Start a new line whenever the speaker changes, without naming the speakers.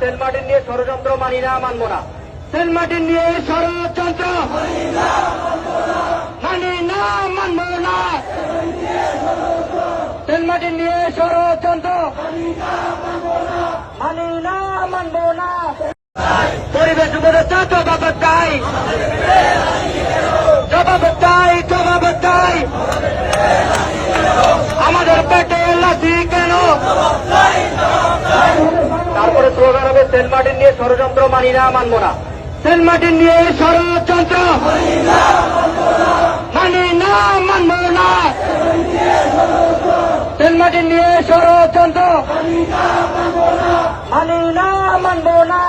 Saint Martin নিয়ে ষড়যন্ত্র মানি না, মানব না। সেন্ট মার্টিন নিয়ে ষড়যন্ত্র মানি না, মানব না। সেন্ট মার্টিন নিয়ে ষড়যন্ত্র মানি না, মানব না। পরিবেশ উপদেষ্টা জবাব চাই, জবাব চাই, জবাব চাই। আমাদের পেটে লাথি কেন? তারপরে স্লোগান হবে সেন্ট মার্টিন নিয়ে ষড়যন্ত্র মানি না, মানব না। সেন্ট মার্টিন নিয়ে ষড়যন্ত্র মানি না, মানব না। সেন্ট মার্টিন নিয়ে ষড়যন্ত্র মানি না, মানব না।